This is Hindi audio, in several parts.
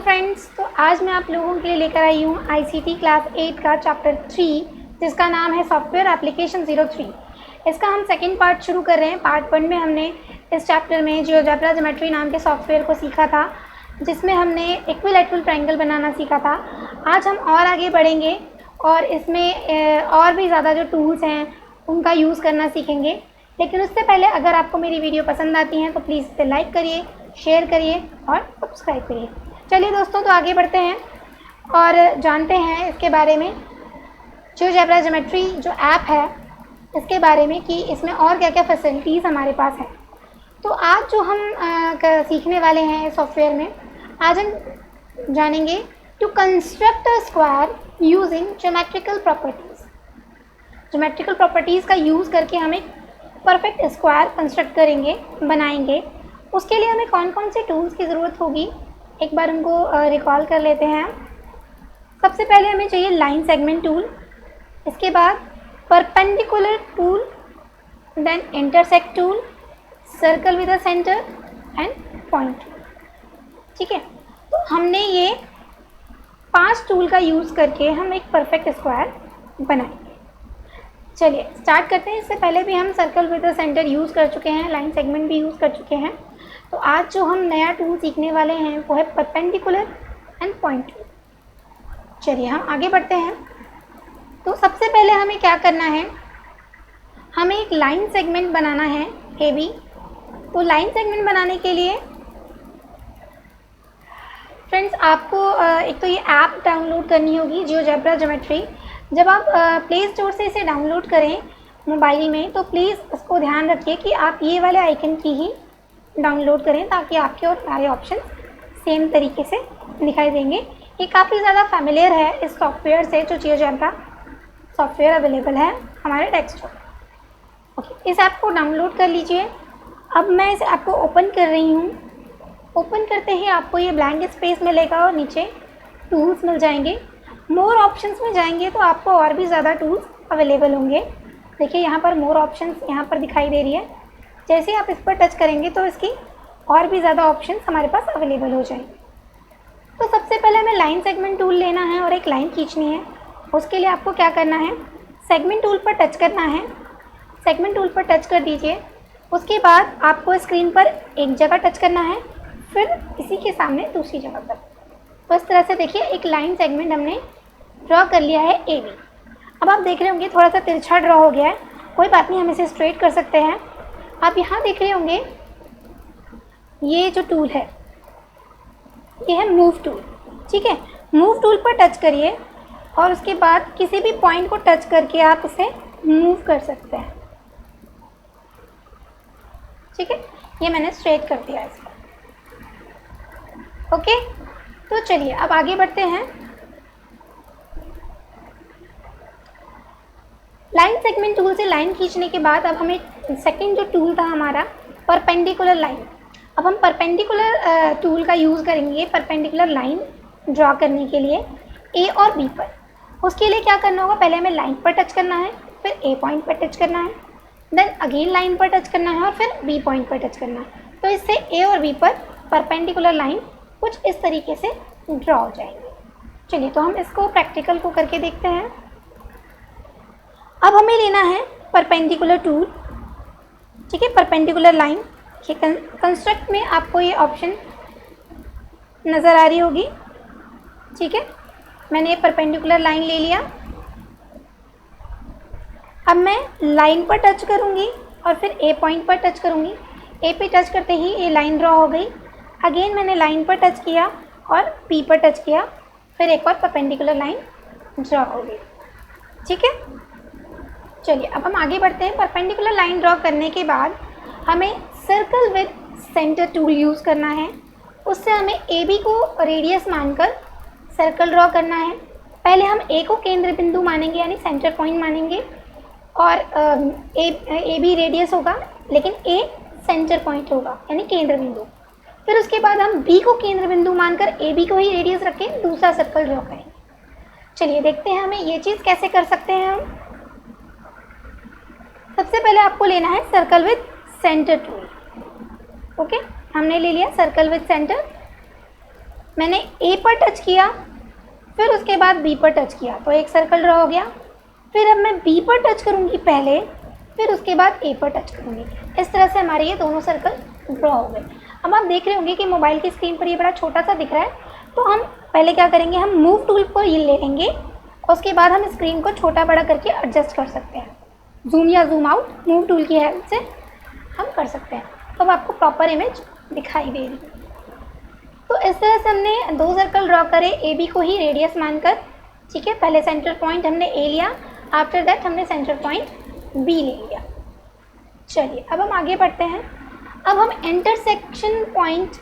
फ्रेंड्स, तो आज मैं आप लोगों के लिए लेकर आई हूँ आईसीटी क्लास 8 का चैप्टर 3 जिसका नाम है सॉफ्टवेयर एप्लीकेशन 03। इसका हम सेकंड पार्ट शुरू कर रहे हैं। पार्ट 1 में हमने इस चैप्टर में जियोजेब्रा ज्योमेट्री नाम के सॉफ्टवेयर को सीखा था, जिसमें हमने इक्विलैटरल ट्रायंगल बनाना सीखा था। आज हम और आगे बढ़ेंगे और इसमें और भी ज़्यादा जो टूल्स हैं उनका यूज़ करना सीखेंगे। लेकिन उससे पहले अगर आपको मेरी वीडियो पसंद आती है तो प्लीज़ इसे लाइक करिए, शेयर करिए और सब्सक्राइब करिए। चलिए दोस्तों, तो आगे बढ़ते हैं और जानते हैं इसके बारे में, जियोजेब्रा ज्योमेट्री जो ऐप है इसके बारे में कि इसमें और क्या क्या फैसिलिटीज़ हमारे पास है। तो आज जो हम सीखने वाले हैं सॉफ्टवेयर में, आज हम जानेंगे to construct a square using geometrical properties. Geometrical properties का यूज़ करके हम एक परफेक्ट स्क्वायर कंस्ट्रक्ट करेंगे, बनाएंगे। उसके लिए हमें कौन कौन से टूल्स की ज़रूरत होगी, एक बार उनको रिकॉल कर लेते हैं। सबसे पहले हमें चाहिए लाइन सेगमेंट टूल, इसके बाद perpendicular tool, then intersect tool, circle with a centre and point. ठीक है, तो हमने ये 5 टूल का यूज़ करके हम एक परफेक्ट स्क्वायर बनाएंगे। चलिए स्टार्ट करते हैं। इससे पहले भी हम circle with a centre use कर चुके हैं, लाइन सेगमेंट भी यूज़ कर चुके हैं। तो आज जो हम नया टूल सीखने वाले हैं वो है परपेंडिकुलर एंड पॉइंट टूल। चलिए हम आगे बढ़ते हैं। तो सबसे पहले हमें क्या करना है, हमें एक लाइन सेगमेंट बनाना है ए बी। तो लाइन सेगमेंट बनाने के लिए फ्रेंड्स आपको एक तो ये ऐप डाउनलोड करनी होगी, जियोजेब्रा ज्योमेट्री। जब आप प्ले स्टोर से इसे डाउनलोड करें मोबाइल में तो प्लीज़ उसको ध्यान रखिए कि आप ये वाले आइकन की ही डाउनलोड करें, ताकि आपके और सारे ऑप्शन सेम तरीके से दिखाई देंगे। ये काफ़ी ज़्यादा फैमिलियर है इस सॉफ्टवेयर से, जो जियोजेब्रा सॉफ्टवेयर अवेलेबल है हमारे डेस्कटॉप। ओके, इस ऐप को डाउनलोड कर लीजिए। अब मैं इस ऐप को ओपन कर रही हूँ। ओपन करते ही आपको ये ब्लैंक स्पेस मिलेगा और नीचे टूल्स मिल जाएंगे। मोर ऑप्शंस में जाएंगे तो आपको और भी ज़्यादा टूल्स अवेलेबल होंगे। देखिए यहाँ पर मोर ऑप्शंस यहाँ पर दिखाई दे रही है। जैसे आप इस पर टच करेंगे तो इसकी और भी ज़्यादा ऑप्शंस हमारे पास अवेलेबल हो जाएंगे। तो सबसे पहले हमें लाइन सेगमेंट टूल लेना है और एक लाइन खींचनी है। उसके लिए आपको क्या करना है, सेगमेंट टूल पर टच करना है। सेगमेंट टूल पर टच कर दीजिए। उसके बाद आपको स्क्रीन पर एक जगह टच करना है, फिर इसी के सामने दूसरी जगह पर। तो इस तरह से देखिए एक लाइन सेगमेंट हमने ड्रॉ कर लिया है ए बी। अब आप देख रहे होंगे थोड़ा सा तिरछा ड्रॉ हो गया है, कोई बात नहीं, हम इसे स्ट्रेट कर सकते हैं। आप यहाँ देख रहे होंगे ये जो टूल है ये है मूव टूल। ठीक है, मूव टूल पर टच करिए और उसके बाद किसी भी पॉइंट को टच करके आप इसे मूव कर सकते हैं। ठीक है, ये मैंने स्ट्रेट कर दिया इसको। ओके, तो चलिए अब आगे बढ़ते हैं। लाइन सेगमेंट टूल से लाइन खींचने के बाद अब हमें सेकंड जो टूल था हमारा परपेंडिकुलर लाइन। अब हम परपेंडिकुलर टूल का यूज़ करेंगे परपेंडिकुलर लाइन ड्रॉ करने के लिए ए और बी पर। उसके लिए क्या करना होगा, पहले हमें लाइन पर टच करना है, फिर ए पॉइंट पर टच करना है, देन अगेन लाइन पर टच करना है और फिर बी पॉइंट पर टच करना है। तो इससे ए और बी पर परपेंडिकुलर लाइन कुछ इस तरीके से ड्रॉ हो जाएंगे। चलिए तो हम इसको प्रैक्टिकल को करके देखते हैं। अब हमें लेना है परपेंडिकुलर टूल। ठीक है, परपेंडिकुलर लाइन कंस्ट्रक्ट में आपको ये ऑप्शन नज़र आ रही होगी। ठीक है, मैंने ये परपेंडिकुलर लाइन ले लिया। अब मैं लाइन पर टच करूँगी और फिर ए पॉइंट पर टच करूँगी। ए पे टच करते ही ये लाइन ड्रॉ हो गई। अगेन मैंने लाइन पर टच किया और पी पर टच किया, फिर एक और परपेंडिकुलर लाइन ड्रॉ हो गई। ठीक है, चलिए अब हम आगे बढ़ते हैं। परपेंडिकुलर लाइन ड्रॉ करने के बाद हमें circle with centre tool use करना है। उससे हमें ए बी को रेडियस मानकर सर्कल ड्रॉ करना है। पहले हम ए को केंद्र बिंदु मानेंगे यानी सेंटर पॉइंट मानेंगे और ए बी रेडियस होगा, लेकिन ए सेंटर पॉइंट होगा यानी केंद्र बिंदु। फिर उसके बाद हम बी को केंद्र बिंदु मानकर ए बी को ही रेडियस रख के दूसरा सर्कल ड्रॉ करेंगे। चलिए देखते हैं हमें ये चीज़ कैसे कर सकते हैं हम। सबसे पहले आपको लेना है circle with centre tool. Okay, हमने ले लिया सर्कल विद सेंटर। मैंने ए पर टच किया, फिर उसके बाद बी पर टच किया, तो एक सर्कल ड्रॉ हो गया। फिर अब मैं बी पर टच करूँगी पहले, फिर उसके बाद ए पर टच करूँगी। इस तरह से हमारे ये दोनों सर्कल ड्रॉ हो गए। अब आप देख रहे होंगे कि मोबाइल की स्क्रीन पर ये बड़ा छोटा सा दिख रहा है, तो हम पहले क्या करेंगे, हम मूव टूल को ये ले लेंगे, उसके बाद हम स्क्रीन को छोटा बड़ा करके एडजस्ट कर सकते हैं। जूम या जूम आउट मूव टूल की हेल्प से हम कर सकते हैं। तो अब आपको प्रॉपर इमेज दिखाई दे रही है। तो इस तरह से हमने दो सर्कल ड्रॉ करे, ए बी को ही रेडियस मानकर। ठीक है, पहले सेंटर पॉइंट हमने ए लिया, आफ्टर दैट हमने सेंटर पॉइंट बी ले लिया। चलिए अब हम आगे बढ़ते हैं। अब हम इंटरसेक्शन पॉइंट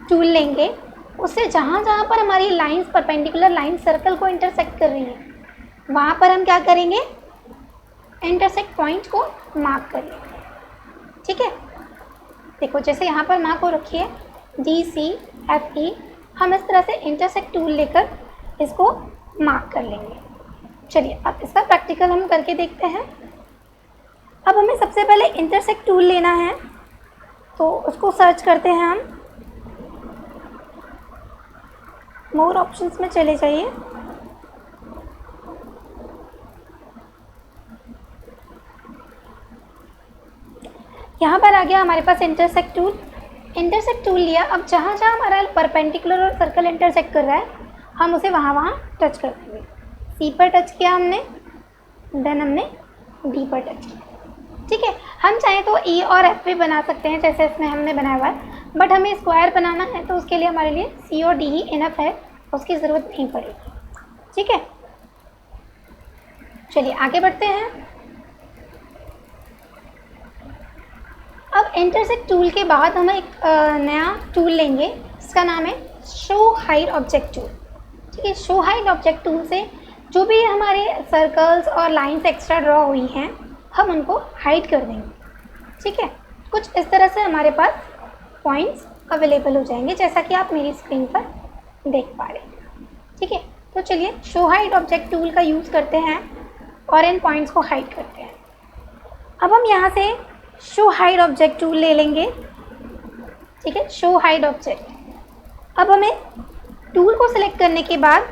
टूल लेंगे, उससे जहाँ जहाँ पर हमारी लाइंस परपेंडिकुलर लाइन सर्कल को इंटरसेक्ट कर रही हैं, वहाँ पर हम क्या करेंगे, इंटरसेक्ट पॉइंट को मार्क करेंगे। ठीक है, देखो जैसे यहाँ पर मार्क हो रखी है डी सी एफ ई, हम इस तरह से इंटरसेक्ट टूल लेकर इसको मार्क कर लेंगे। चलिए अब इसका प्रैक्टिकल हम करके देखते हैं। अब हमें सबसे पहले इंटरसेक्ट टूल लेना है, तो उसको सर्च करते हैं हम। मोर ऑप्शंस में चले जाइए। यहाँ पर आ गया हमारे पास इंटरसेक्ट टूल। इंटरसेक्ट टूल लिया, अब जहाँ जहाँ हमारा परपेंडिकुलर और सर्कल इंटरसेक्ट कर रहा है, हम उसे वहाँ वहाँ टच कर देंगे। सी पर टच किया हमने, देन हमने डी पर टच किया। ठीक है, हम चाहें तो ई और एफ भी बना सकते हैं, जैसे इसमें हमने बनाया हुआ है, बट हमें स्क्वायर बनाना है तो उसके लिए हमारे लिए सी और डी ही इनफ है, उसकी ज़रूरत नहीं पड़ेगी। ठीक है, चलिए आगे बढ़ते हैं। अब इंटरसेक्ट टूल के बाद हम एक नया टूल लेंगे, इसका नाम है शो हाइड ऑब्जेक्ट टूल। ठीक है, शो हाइड ऑब्जेक्ट टूल से जो भी हमारे सर्कल्स और लाइंस एक्स्ट्रा ड्रॉ हुई हैं, हम उनको हाइड कर देंगे। ठीक है, कुछ इस तरह से हमारे पास पॉइंट्स अवेलेबल हो जाएंगे, जैसा कि आप मेरी स्क्रीन पर देख पा रहे हैं। ठीक है, तो चलिए शो हाइड ऑब्जेक्ट टूल का यूज़ करते हैं और इन पॉइंट्स को हाइड करते हैं। अब हम यहाँ से शो हाइड ऑब्जेक्ट टूल ले लेंगे। ठीक है, शो हाइड ऑब्जेक्ट। अब हमें टूल को सिलेक्ट करने के बाद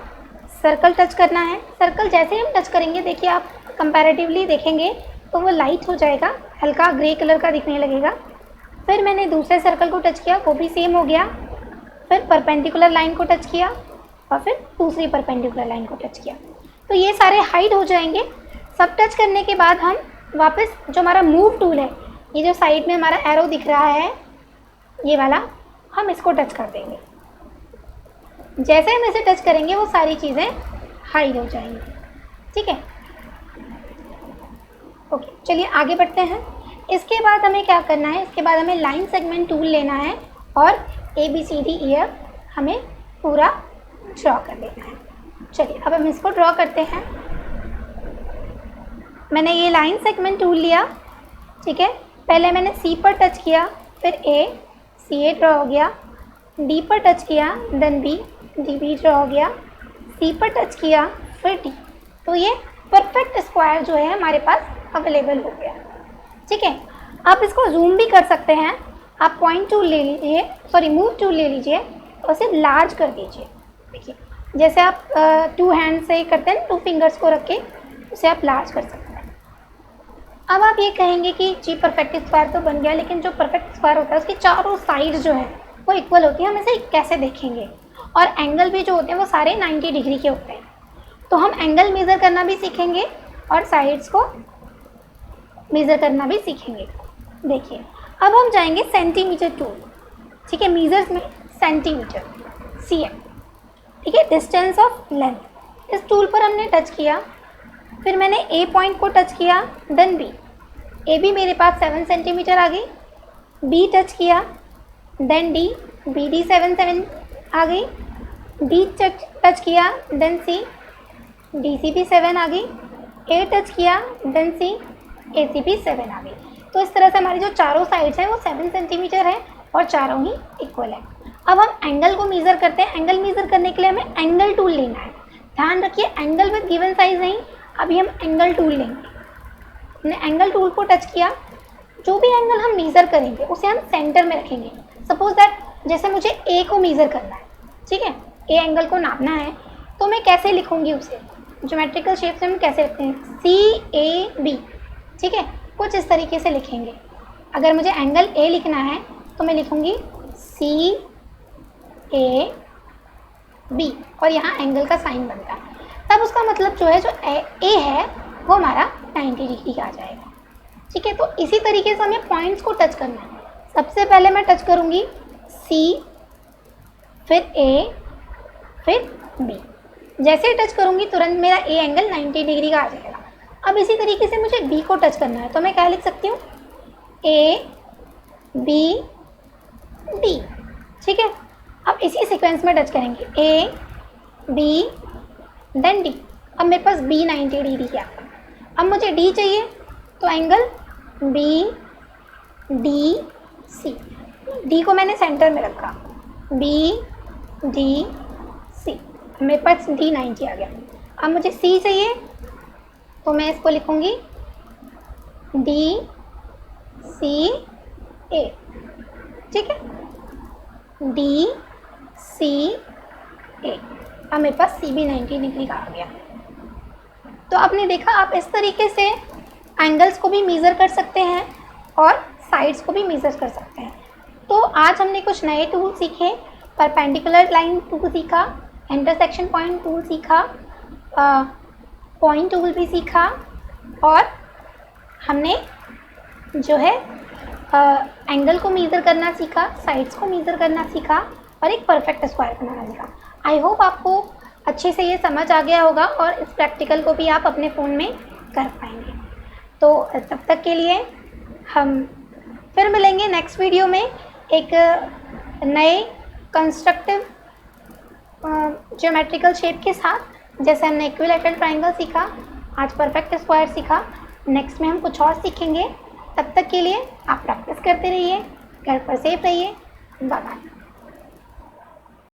सर्कल टच करना है। सर्कल जैसे ही हम टच करेंगे, देखिए आप कंपैरेटिवली देखेंगे तो वो लाइट हो जाएगा, हल्का ग्रे कलर का दिखने लगेगा। फिर मैंने दूसरे सर्कल को टच किया, वो भी सेम हो गया। फिर परपेंडिकुलर लाइन को टच किया और फिर दूसरी परपेंडिकुलर लाइन को टच किया, तो ये सारे हाइड हो जाएंगे। सब टच करने के बाद हम वापस जो हमारा मूव टूल है, ये जो साइड में हमारा एरो दिख रहा है ये वाला, हम इसको टच कर देंगे। जैसे हम इसे टच करेंगे वो सारी चीज़ें हाइड हो जाएंगी। ठीक है, ओके, चलिए आगे बढ़ते हैं। इसके बाद हमें क्या करना है, इसके बाद हमें लाइन सेगमेंट टूल लेना है और A B C D E F हमें पूरा ड्रॉ कर लेना है। चलिए अब हम इसको ड्रॉ करते हैं। मैंने ये लाइन सेगमेंट टूल लिया। ठीक है, पहले मैंने सी पर टच किया, फिर ए, सी ए ड्रॉ हो गया। डी पर टच किया, then B, D B draw हो गया। सी पर टच किया, फिर डी। तो ये परफेक्ट स्क्वायर जो है हमारे पास अवेलेबल हो गया। ठीक है, आप इसको जूम भी कर सकते हैं। आप पॉइंट टूल ले लीजिए, सॉरी मूव टूल ले लीजिए और उसे लार्ज कर दीजिए। देखिए जैसे आप टू हैंड से करते हैं, टू फिंगर्स को रख के उसे आप लार्ज कर सकते हैं। अब आप ये कहेंगे कि जी परफेक्ट स्क्वायर तो बन गया, लेकिन जो परफेक्ट स्क्वायर होता है उसकी चारों साइड जो है वो इक्वल होती है, हम इसे कैसे देखेंगे। और एंगल भी जो होते हैं वो सारे 90 डिग्री के होते हैं, तो हम एंगल मेज़र करना भी सीखेंगे और साइड्स को मेज़र करना भी सीखेंगे। देखिए अब हम जाएंगे सेंटीमीटर टूल। ठीक है, मीज़र्स में सेंटीमीटर, सी एम। ठीक है, डिस्टेंस ऑफ लेंथ, इस टूल पर हमने टच किया। फिर मैंने ए पॉइंट को टच किया, देन बी। ए बी मेरे पास 7 सेंटीमीटर आ गई। बी टच किया, देन डी, बी डी 7 आ गई। डी टच किया, देन सी, डी सी भी 7 आ गई। ए टच किया, देन सी, ए सी भी 7 आ गई। तो इस तरह से हमारी जो चारों साइड्स हैं वो 7 सेंटीमीटर है और चारों ही इक्वल है। अब हम एंगल को मेज़र करते हैं। एंगल मेज़र करने के लिए हमें एंगल टूल लेना है। ध्यान रखिए, एंगल विद गिवन साइज नहीं, अभी हम एंगल टूल लेंगे। हमने एंगल टूल को टच किया, जो भी एंगल हम मेज़र करेंगे उसे हम सेंटर में रखेंगे। सपोज दैट जैसे मुझे ए को मेज़र करना है, ठीक है, ए एंगल को नापना है तो मैं कैसे लिखूँगी उसे, ज्योमेट्रिकल शेप से हम कैसे लिखते हैं, CAB, ठीक है, कुछ इस तरीके से लिखेंगे। अगर मुझे एंगल ए लिखना है तो मैं लिखूँगी CAB और यहाँ एंगल का साइन बनता है, तब उसका मतलब जो है जो ए है वो हमारा 90 डिग्री का आ जाएगा, ठीक है। तो इसी तरीके से हमें पॉइंट्स को टच करना है। सबसे पहले मैं टच करूँगी C, फिर A, फिर B। जैसे ही टच करूँगी तुरंत मेरा ए एंगल 90 डिग्री का आ जाएगा। अब इसी तरीके से मुझे B को टच करना है तो मैं क्या लिख सकती हूँ, ABD, ठीक है। अब इसी सीक्वेंस में टच करेंगे AB देन D। अब मेरे पास B 90 डिग्री का। अब मुझे D चाहिए तो एंगल BDC, D को मैंने सेंटर में रखा, BDC, मेरे पास D 90 आ गया। अब मुझे C चाहिए तो मैं इसको लिखूँगी DCA, ठीक है, DCA। अब मेरे पास C भी 90 डिग्री का आ गया। तो आपने देखा आप इस तरीके से एंगल्स को भी मेज़र कर सकते हैं और साइड्स को भी मेज़र कर सकते हैं। तो आज हमने कुछ नए टूल सीखे, परपेंडिकुलर लाइन टूल सीखा, इंटरसेक्शन पॉइंट टूल सीखा, पॉइंट टूल भी सीखा और हमने जो है एंगल को मेज़र करना सीखा, साइड्स को मेज़र करना सीखा और एक परफेक्ट स्क्वायर बनाना सीखा। आई होप आपको अच्छे से ये समझ आ गया होगा और इस प्रैक्टिकल को भी आप अपने फ़ोन में कर पाएंगे। तो तब तक के लिए हम फिर मिलेंगे नेक्स्ट वीडियो में एक नए कंस्ट्रक्टिव ज्योमेट्रिकल शेप के साथ। जैसे हमने इक्विलैटरल ट्रायंगल सीखा, आज परफेक्ट स्क्वायर सीखा, नेक्स्ट में हम कुछ और सीखेंगे। तब तक के लिए आप प्रैक्टिस करते रहिए, घर पर सेफ रहिए, बाय बाय।